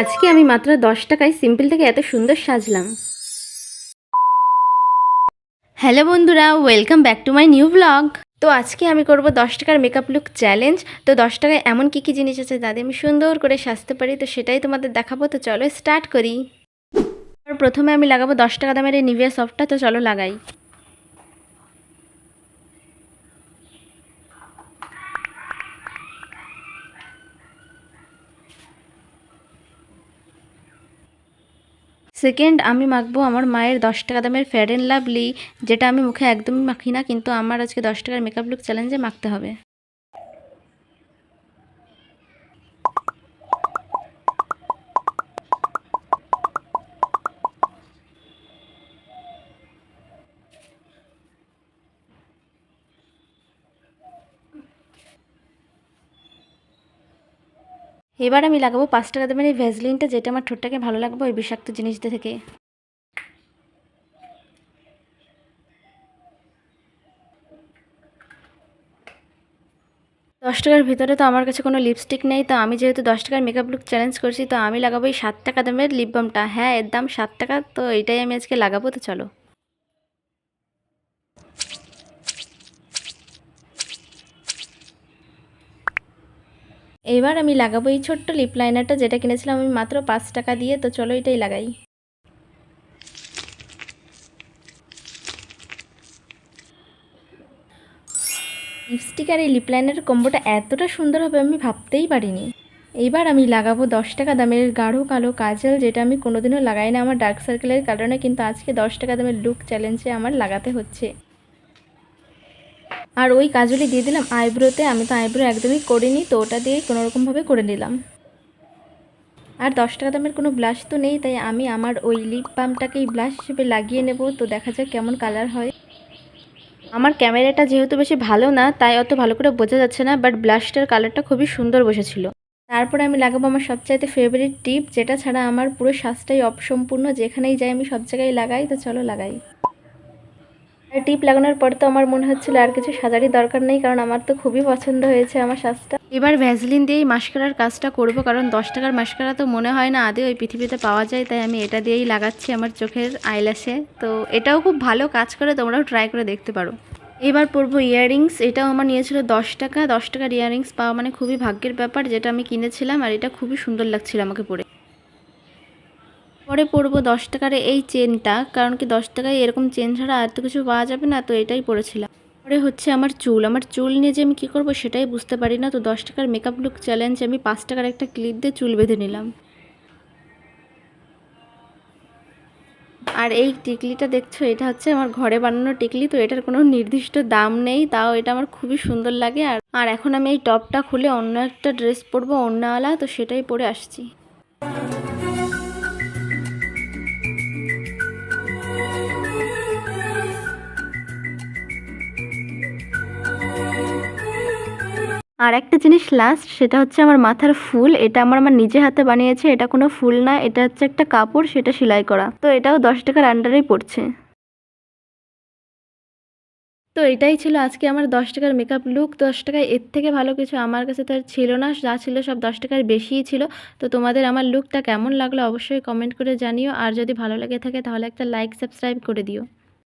আজকে আমি মাত্র 10 টাকায় সিম্পল থেকে এত সুন্দর সাজলাম। হ্যালো বন্ধুরা, welcome back to my new blog. তো আজকে আমি করব 10 টাকার মেকআপ লুক চ্যালেঞ্জ। তো 10 টাকায় এমন কী কী জিনিস আছে যাতে আমি সুন্দর করে সাজতে পারি, তো সেটাই তোমাদের দেখাবো। তো চলো স্টার্ট করি। প্রথমে আমি লাগাবো 10 টাকা দামের এই নিভিয়া সফটটা। তো চলো লাগাই। সেকেন্ড আমি মাখবো আমার মায়ের 10 টাকা দামের ফেয়ার অ্যান্ড লাভলি, যেটা আমি মুখে একদমই মাখি না, কিন্তু আমার আজকে 10 টাকার মেকআপ লুক চ্যালেঞ্জে মাখতে হবে। এবার আমি লাগাবো 5 টাকা দামের এই ভ্যাসলিনটা, যেটা আমার ঠোঁটটাকে ভালো লাগবে ওই বিষাক্ত জিনিসটা থেকে। 10 টাকার ভিতরে তো আমার কাছে কোনো লিপস্টিক নেই, তো আমি যেহেতু 10 টাকার মেকআপ লুক চ্যালেঞ্জ করছি, তো আমি লাগাবো এই 7 টাকা দামের লিপ বামটা। হ্যাঁ, এর দাম 7 টাকা, তো এটাই আমি আজকে লাগাবো। তো চলো। এবার আমি লাগাবো এই ছোট্ট লিপ লাইনারটা, যেটা কিনেছিলাম আমি মাত্র 5 টাকা দিয়ে। তো চলো এটাই লাগাই। লিপস্টিক আর এই লিপ লাইনারের কম্বোটা এতটা সুন্দর হবে আমি ভাবতেই পারিনি। এইবার আমি লাগাবো 10 টাকা দামের গাঢ় কালো কাজল, যেটা আমি কোনোদিনও লাগাই না আমার ডার্ক সার্কেলের কারণে, কিন্তু আজকে 10 টাকা দামের লুক চ্যালেঞ্জে আমার লাগাতে হচ্ছে। আর ওই কাজলই দিয়ে দিলাম আইব্রোতে। আমি তো আইব্রো একদমই করিনি, তো ওটা দিয়েই কোনোরকমভাবে করে নিলাম। আর 10 টাকা দামের কোনো ব্লাশ তো নেই, তাই আমি আমার ওই লিপ বামটাকেই ব্লাশ হিসেবে লাগিয়ে নেব। তো দেখা যাক কেমন কালার হয়। আমার ক্যামেরাটা যেহেতু বেশি ভালো না, তাই অত ভালো করে বোঝা যাচ্ছে না, বাট ব্লাশটার কালারটা খুবই সুন্দর বসেছিল। তারপরে আমি লাগাবো আমার সবচাইতে ফেভারিট টিপ, যেটা ছাড়া আমার পুরো সাজটাই অসম্পূর্ণ। যেখানেই যাই আমি সব জায়গায় লাগাই। তো চলো লাগাই। আর টিপ লাগানোর পর তো আমার মনে হচ্ছিল আর কিছু সাজারই দরকার নেই, কারণ আমার তো খুবই পছন্দ হয়েছে আমার সাজটা। এবার ভ্যাসলিন দিয়েই মাস্কারার কাজটা করব, কারণ 10 টাকার মাস্কারা তো মনে হয় না আদৌ ওই পৃথিবীতে পাওয়া যায়, তাই আমি এটা দিয়েই লাগাচ্ছি আমার চোখের আইল্যাশে। তো এটাও খুব ভালো কাজ করে, তোমরাও ট্রাই করে দেখতে পারো। এবার পরবো ইয়াররিংস। এটাও আমার নিয়েছিল 10 টাকা। 10 টাকার ইয়াররিংস পাওয়া মানে খুবই ভাগ্যের ব্যাপার, যেটা আমি কিনেছিলাম, আর এটা খুবই সুন্দর লাগছিল আমাকে পরে। পরে পরবো 10 টাকার এই চেনটা, কারণ কি 10 টাকায় এরকম চেন ছাড়া আর তো কিছু পাওয়া যাবে না, তো এটাই পরেছিলাম। পরে হচ্ছে আমার চুল নিয়ে যে আমি কী করবো সেটাই বুঝতে পারি না। তো 10 টাকার মেকআপ লুক চ্যালেঞ্জ আমি 5 টাকার একটা ক্লিপ দিয়ে চুল বেঁধে নিলাম। আর এই টিকলিটা দেখছো, এটা হচ্ছে আমার ঘরে বানানো টিকলি। তো এটার কোনো নির্দিষ্ট দাম নেই, তাও এটা আমার খুবই সুন্দর লাগে। আর এখন আমি এই টপটা খুলে অন্য একটা ড্রেস পরবো ওড়নাওয়ালা, তো সেটাই পরে আসছি। আর একটা জিনিস লাস্ট, সেটা হচ্ছে আমার মাথার ফুল। এটা আমার নিজে হাতে বানিয়েছে। এটা কোনো ফুল না, এটা হচ্ছে একটা কাপড়, সেটা সেলাই করা। তো এটাও 10 টাকার আন্ডারেই পড়ছে। তো এটাই ছিল আজকে আমার 10 টাকার মেকআপ লুক। 10 টাকায় এর থেকে ভালো কিছু আমার কাছে তো আর ছিল না, যা ছিল সব 10 টাকার বেশিই ছিল। তো তোমাদের আমার লুকটা কেমন লাগলো অবশ্যই কমেন্ট করে জানিও। আর যদি ভালো লেগে থাকে তাহলে একটা লাইক সাবস্ক্রাইব করে দিও।